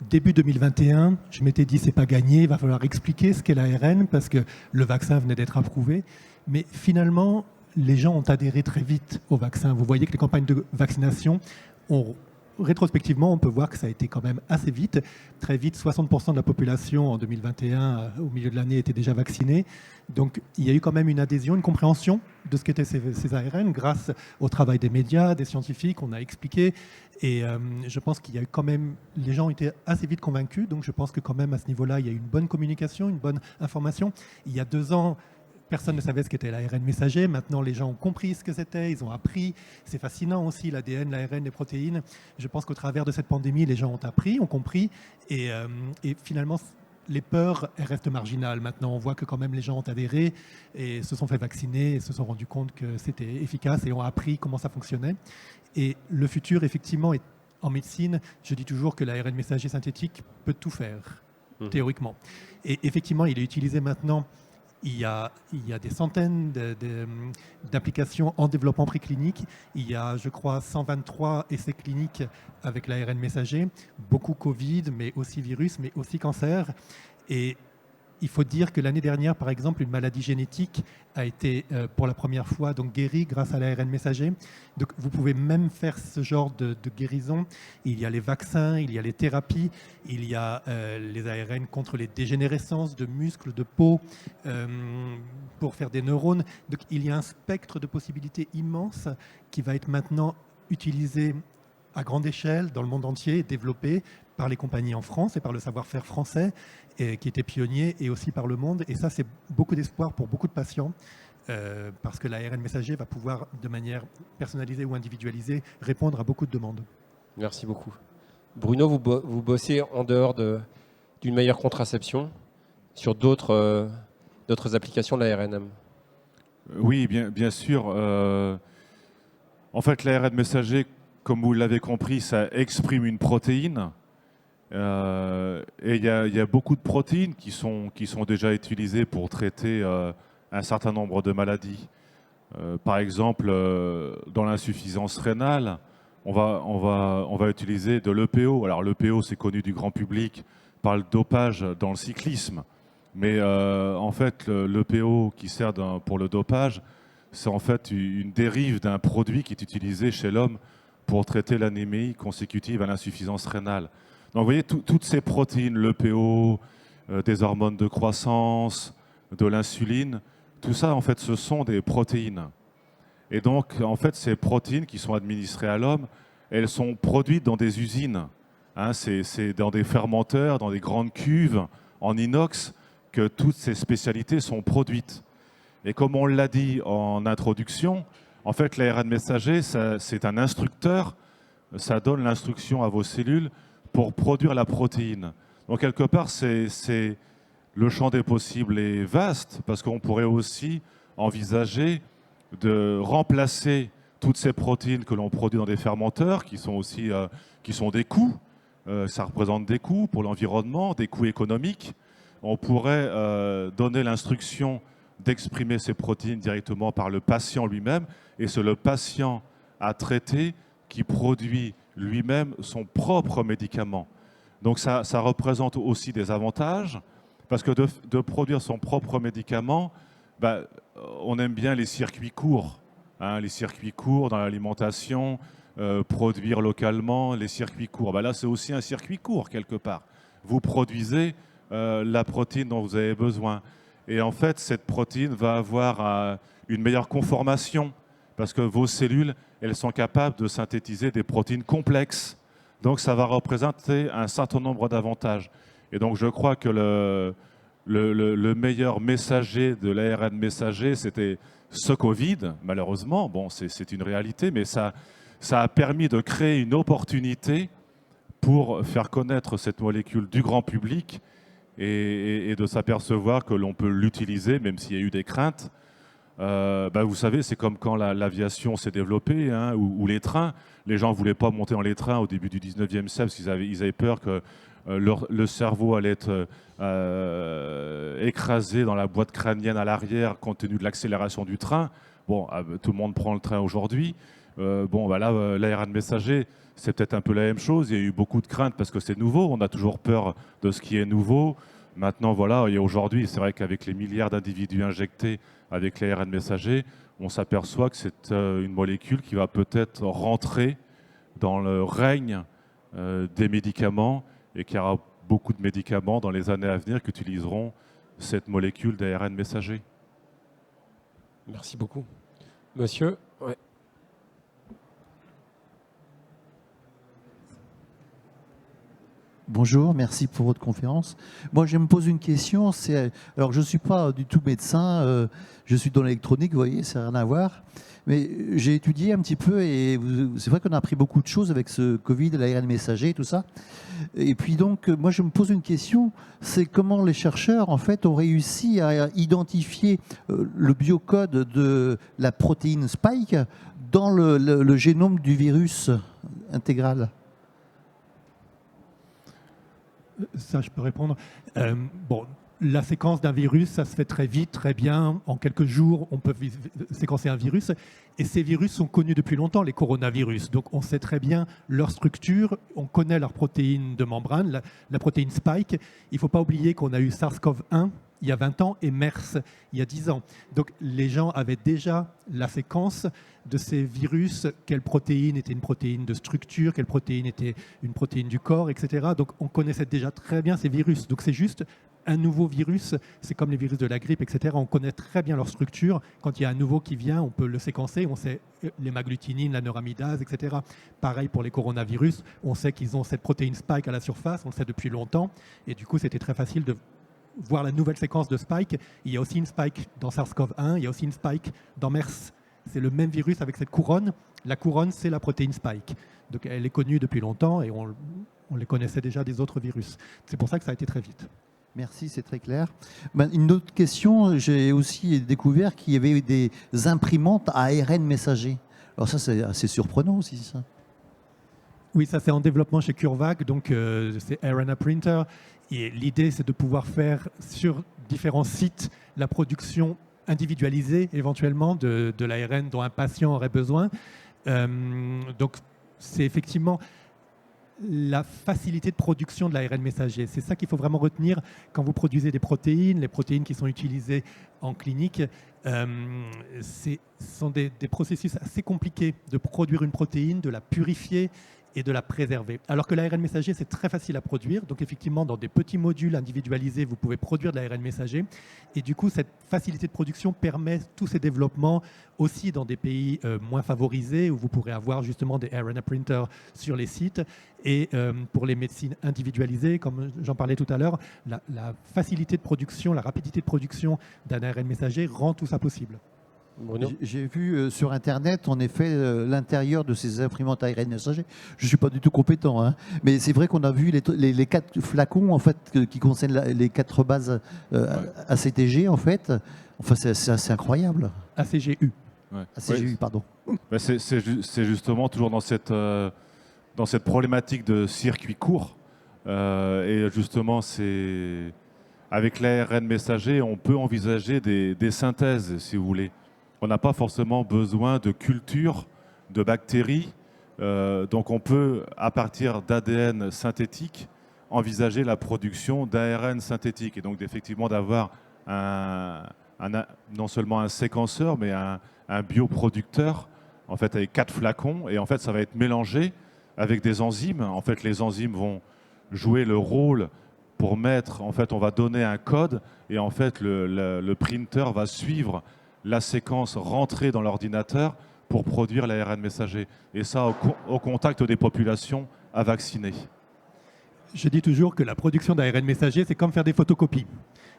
début 2021, je m'étais dit c'est pas gagné, il va falloir expliquer ce qu'est l'ARN parce que le vaccin venait d'être approuvé. Mais finalement, les gens ont adhéré très vite au vaccin. Vous voyez que les campagnes de vaccination rétrospectivement, on peut voir que ça a été quand même assez vite. Très vite, 60% de la population en 2021, au milieu de l'année, était déjà vaccinée. Donc, il y a eu quand même une adhésion, une compréhension de ce qu'étaient ces ARN grâce au travail des médias, des scientifiques. On a expliqué. Et je pense qu'il y a eu quand même... Les gens étaient assez vite convaincus. Donc, je pense que quand même, à ce niveau-là, il y a eu une bonne communication, une bonne information. Il y a 2 ans... Personne ne savait ce qu'était l'ARN messager. Maintenant, les gens ont compris ce que c'était, ils ont appris. C'est fascinant aussi, l'ADN, l'ARN, les protéines. Je pense qu'au travers de cette pandémie, les gens ont appris, ont compris. Et finalement, les peurs, elles restent marginales. Maintenant, on voit que quand même les gens ont adhéré et se sont fait vacciner et se sont rendus compte que c'était efficace et ont appris comment ça fonctionnait. Et le futur, effectivement, en médecine, je dis toujours que l'ARN messager synthétique peut tout faire, théoriquement. Et effectivement, il est utilisé maintenant. Il y a des centaines d'applications en développement préclinique. Il y a, je crois, 123 essais cliniques avec l'ARN messager, beaucoup Covid, mais aussi virus, mais aussi cancer. Et il faut dire que l'année dernière, par exemple, une maladie génétique a été pour la première fois donc guérie grâce à l'ARN messager. Donc vous pouvez même faire ce genre de guérison. Il y a les vaccins, il y a les thérapies, il y a les ARN contre les dégénérescences de muscles, de peau, pour faire des neurones. Donc il y a un spectre de possibilités immense qui va être maintenant utilisé à grande échelle dans le monde entier, développé par les compagnies en France et par le savoir-faire français qui était pionnier, et aussi par le monde. Et ça, c'est beaucoup d'espoir pour beaucoup de patients, parce que l'ARN messager va pouvoir, de manière personnalisée ou individualisée, répondre à beaucoup de demandes. Merci beaucoup. Bruno, vous bossez en dehors d'une meilleure contraception sur d'autres applications de l'ARNM. Oui, bien sûr. En fait, l'ARN messager, comme vous l'avez compris, ça exprime une protéine. Et il y a beaucoup de protéines qui sont déjà utilisées pour traiter un certain nombre de maladies. Par exemple, dans l'insuffisance rénale, on va utiliser de l'EPO. Alors l'EPO, c'est connu du grand public par le dopage dans le cyclisme. Mais en fait, l'EPO qui sert pour le dopage, c'est en fait une dérive d'un produit qui est utilisé chez l'homme pour traiter l'anémie consécutive à l'insuffisance rénale. Donc vous voyez, toutes ces protéines, l'EPO, des hormones de croissance, de l'insuline, tout ça, en fait, ce sont des protéines. Et donc, en fait, ces protéines qui sont administrées à l'homme, elles sont produites dans des usines. Hein, c'est dans des fermenteurs, dans des grandes cuves en inox que toutes ces spécialités sont produites. Et comme on l'a dit en introduction, en fait, l'ARN messager, c'est un instructeur, ça donne l'instruction à vos cellules pour produire la protéine. Donc quelque part, le champ des possibles est vaste, parce qu'on pourrait aussi envisager de remplacer toutes ces protéines que l'on produit dans des fermenteurs, qui sont des coûts. Ça représente des coûts pour l'environnement, des coûts économiques. On pourrait donner l'instruction d'exprimer ces protéines directement par le patient lui-même, et c'est le patient à traiter qui produit lui-même son propre médicament. Donc ça représente aussi des avantages, parce que de produire son propre médicament, on aime bien les circuits courts. Hein, les circuits courts dans l'alimentation, produire localement, les circuits courts. Là, c'est aussi un circuit court, quelque part. Vous produisez la protéine dont vous avez besoin. Et en fait, cette protéine va avoir une meilleure conformation, parce que vos cellules, elles sont capables de synthétiser des protéines complexes. Donc ça va représenter un certain nombre d'avantages. Et donc je crois que le meilleur messager de l'ARN messager, c'était ce Covid, malheureusement. Bon, c'est une réalité, mais ça a permis de créer une opportunité pour faire connaître cette molécule du grand public et de s'apercevoir que l'on peut l'utiliser, même s'il y a eu des craintes. Vous savez, c'est comme quand l'aviation s'est développée, hein, ou les trains. Les gens ne voulaient pas monter dans les trains au début du 19e siècle parce qu'ils avaient peur que le cerveau allait être écrasé dans la boîte crânienne à l'arrière compte tenu de l'accélération du train. Bon, tout le monde prend le train aujourd'hui. Là, l'ARN messager, c'est peut-être un peu la même chose. Il y a eu beaucoup de craintes parce que c'est nouveau. On a toujours peur de ce qui est nouveau. Maintenant, voilà, et aujourd'hui, c'est vrai qu'avec les milliards d'individus injectés avec l'ARN messager, on s'aperçoit que c'est une molécule qui va peut-être rentrer dans le règne des médicaments et qu'il y aura beaucoup de médicaments dans les années à venir qui utiliseront cette molécule d'ARN messager. Merci beaucoup. Monsieur, ouais. Bonjour, merci pour votre conférence. Moi, je me pose une question. Alors, je ne suis pas du tout médecin, je suis dans l'électronique, vous voyez, ça n'a rien à voir. Mais j'ai étudié un petit peu et c'est vrai qu'on a appris beaucoup de choses avec ce Covid, l'ARN messager et tout ça. Et puis donc, moi, je me pose une question, c'est comment les chercheurs, en fait, ont réussi à identifier le biocode de la protéine Spike dans le génome du virus intégral. Ça, je peux répondre. la séquence d'un virus, ça se fait très vite, très bien. En quelques jours, on peut séquencer un virus. Et ces virus sont connus depuis longtemps, les coronavirus. Donc on sait très bien leur structure, on connaît leur protéine de membrane, la protéine Spike. Il ne faut pas oublier qu'on a eu SARS-CoV-1 il y a 20 ans et MERS il y a 10 ans. Donc les gens avaient déjà la séquence de ces virus, quelle protéine était une protéine de structure, quelle protéine était une protéine du corps, etc. Donc on connaissait déjà très bien ces virus. Donc c'est juste un nouveau virus, c'est comme les virus de la grippe, etc. On connaît très bien leur structure. Quand il y a un nouveau qui vient, on peut le séquencer. On sait l'hémagglutinine, la neuramidase, etc. Pareil pour les coronavirus. On sait qu'ils ont cette protéine Spike à la surface. On le sait depuis longtemps. Et du coup, c'était très facile de voir la nouvelle séquence de Spike. Il y a aussi une Spike dans SARS-CoV-1. Il y a aussi une Spike dans MERS. C'est le même virus avec cette couronne. La couronne, c'est la protéine Spike. Donc elle est connue depuis longtemps et on les connaissait déjà des autres virus. C'est pour ça que ça a été très vite. Merci, c'est très clair. Une autre question, j'ai aussi découvert qu'il y avait des imprimantes à ARN messager. Alors ça, c'est assez surprenant aussi, ça. Oui, ça c'est en développement chez CureVac, donc c'est RNA Printer. Et l'idée, c'est de pouvoir faire sur différents sites la production individualisée éventuellement de l'ARN dont un patient aurait besoin. Donc c'est effectivement la facilité de production de l'ARN messager. C'est ça qu'il faut vraiment retenir quand vous produisez des protéines, les protéines qui sont utilisées en clinique. Ce sont des processus assez compliqués de produire une protéine, de la purifier et de la préserver. Alors que l'ARN messager, c'est très facile à produire. Donc effectivement, dans des petits modules individualisés, vous pouvez produire de l'ARN messager. Et du coup, cette facilité de production permet tous ces développements aussi dans des pays moins favorisés, où vous pourrez avoir justement des RNA printers sur les sites. Et pour les médecines individualisées, comme j'en parlais tout à l'heure, la facilité de production, la rapidité de production d'un ARN messager rend tout ça possible. Bruno ? J'ai vu sur Internet, en effet, l'intérieur de ces imprimantes ARN messager. Je ne suis pas du tout compétent, hein, mais c'est vrai qu'on a vu les 4 flacons en fait, qui concernent les 4 bases ACTG, en fait. Enfin, c'est assez incroyable. ACGU. Ouais. ACGU, pardon. Ben, c'est justement toujours dans cette problématique de circuit court. Et justement, avec l'ARN messager, on peut envisager des synthèses, si vous voulez. On n'a pas forcément besoin de culture de bactéries. Donc on peut, à partir d'ADN synthétique, envisager la production d'ARN synthétique. Et donc effectivement d'avoir non seulement un séquenceur, mais un bioproducteur, en fait, avec 4 flacons. Et en fait, ça va être mélangé avec des enzymes. En fait, les enzymes vont jouer le rôle pour mettre, en fait, on va donner un code. Et en fait, le printer va suivre la séquence rentrée dans l'ordinateur pour produire l'ARN messager. Et ça au contact des populations à vacciner. Je dis toujours que la production d'ARN messager, c'est comme faire des photocopies.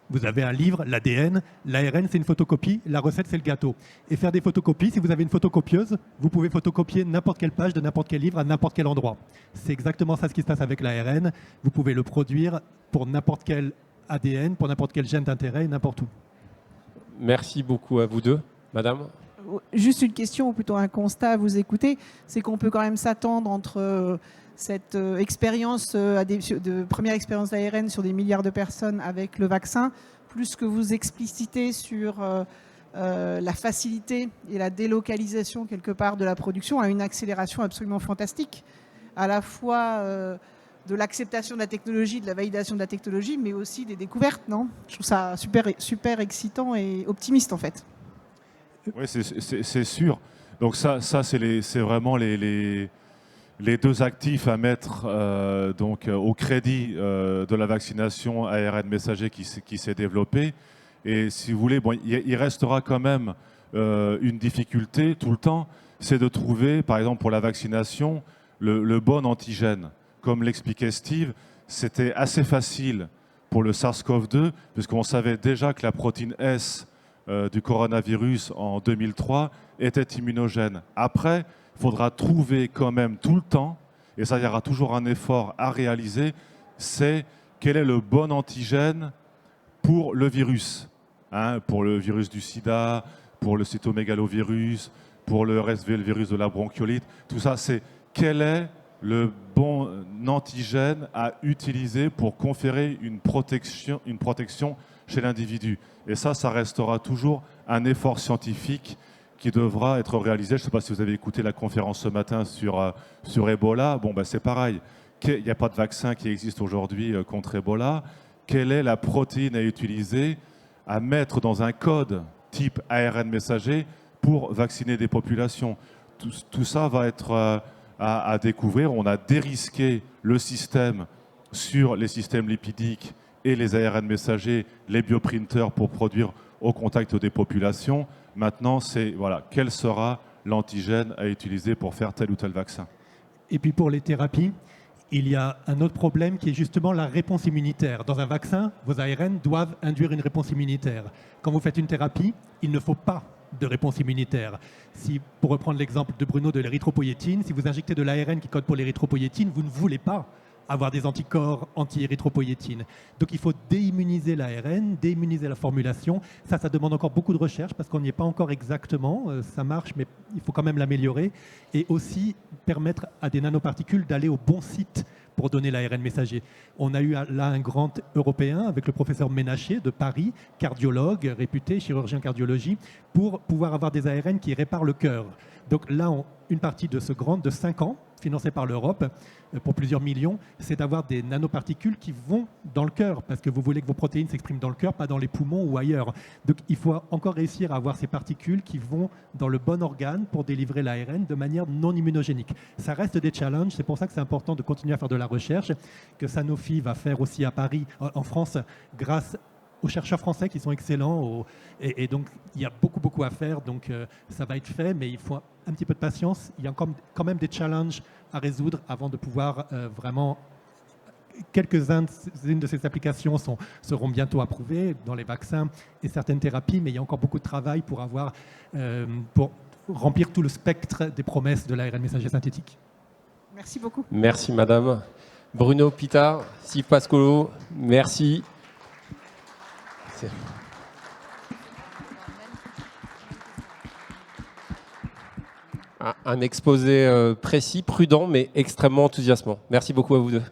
Vous avez un livre, l'ADN, l'ARN c'est une photocopie, la recette c'est le gâteau. Et faire des photocopies, si vous avez une photocopieuse, vous pouvez photocopier n'importe quelle page de n'importe quel livre à n'importe quel endroit. C'est exactement ça ce qui se passe avec l'ARN. Vous pouvez le produire pour n'importe quel ADN, pour n'importe quel gène d'intérêt, n'importe où. Merci beaucoup à vous deux. Madame ? Juste une question, ou plutôt un constat à vous écouter, c'est qu'on peut quand même s'attendre entre cette expérience, de première expérience d'ARN sur des milliards de personnes avec le vaccin, plus que vous explicitez sur la facilité et la délocalisation quelque part de la production, à une accélération absolument fantastique, à la fois de l'acceptation de la technologie, de la validation de la technologie, mais aussi des découvertes, non ? Je trouve ça super excitant et optimiste en fait. Oui, c'est sûr. Donc ça c'est vraiment les 2 actifs à mettre donc, au crédit de la vaccination ARN messager qui s'est développée. Et si vous voulez, bon, il restera quand même une difficulté tout le temps, c'est de trouver, par exemple pour la vaccination, le bon antigène. Comme l'expliquait Steve, c'était assez facile pour le SARS-CoV-2, puisqu'on savait déjà que la protéine S du coronavirus en 2003 était immunogène. Après, il faudra trouver quand même tout le temps, et ça, il y aura toujours un effort à réaliser, c'est quel est le bon antigène pour le virus. Pour le virus du sida, pour le cytomégalovirus, pour le RSV, le virus de la bronchiolite. Tout ça, c'est quel est le bon antigène à utiliser pour conférer une protection chez l'individu. Et ça restera toujours un effort scientifique qui devra être réalisé. Je ne sais pas si vous avez écouté la conférence ce matin sur Ebola. Bon, c'est pareil. Il n'y a pas de vaccin qui existe aujourd'hui contre Ebola. Quelle est la protéine à utiliser, à mettre dans un code type ARN messager pour vacciner des populations? Tout ça va être à découvrir. On a dérisqué le système sur les systèmes lipidiques et les ARN messagers, les bioprinters pour produire au contact des populations. Maintenant, c'est quel sera l'antigène à utiliser pour faire tel ou tel vaccin. Et puis pour les thérapies, il y a un autre problème qui est justement la réponse immunitaire. Dans un vaccin, vos ARN doivent induire une réponse immunitaire. Quand vous faites une thérapie, il ne faut pas de réponse immunitaire. Pour reprendre l'exemple de Bruno de l'érythropoïétine, si vous injectez de l'ARN qui code pour l'érythropoïétine, vous ne voulez pas avoir des anticorps anti-érythropoïétine. Donc il faut déimmuniser l'ARN, déimmuniser la formulation. Ça demande encore beaucoup de recherche parce qu'on n'y est pas encore exactement. Ça marche, mais il faut quand même l'améliorer. Et aussi permettre à des nanoparticules d'aller au bon site pour donner l'ARN messager. On a eu là un grand européen avec le professeur Ménaché de Paris, cardiologue réputé, chirurgien cardiologie, pour pouvoir avoir des ARN qui réparent le cœur. Donc là, une partie de ce grant de 5 ans, financé par l'Europe pour plusieurs millions, c'est d'avoir des nanoparticules qui vont dans le cœur, parce que vous voulez que vos protéines s'expriment dans le cœur, pas dans les poumons ou ailleurs. Donc il faut encore réussir à avoir ces particules qui vont dans le bon organe pour délivrer l'ARN de manière non immunogénique. Ça reste des challenges, c'est pour ça que c'est important de continuer à faire de la recherche, que Sanofi va faire aussi à Paris, en France, grâce aux chercheurs français qui sont excellents. Et donc, il y a beaucoup à faire. Donc, ça va être fait, mais il faut un petit peu de patience. Il y a quand même des challenges à résoudre avant de pouvoir vraiment... Quelques-unes de ces applications seront bientôt approuvées dans les vaccins et certaines thérapies, mais il y a encore beaucoup de travail pour remplir tout le spectre des promesses de l'ARN messager synthétique. Merci beaucoup. Merci, madame. Bruno Pitard, Steve Pascolo, merci. Un exposé précis, prudent, mais extrêmement enthousiasmant. Merci beaucoup à vous deux.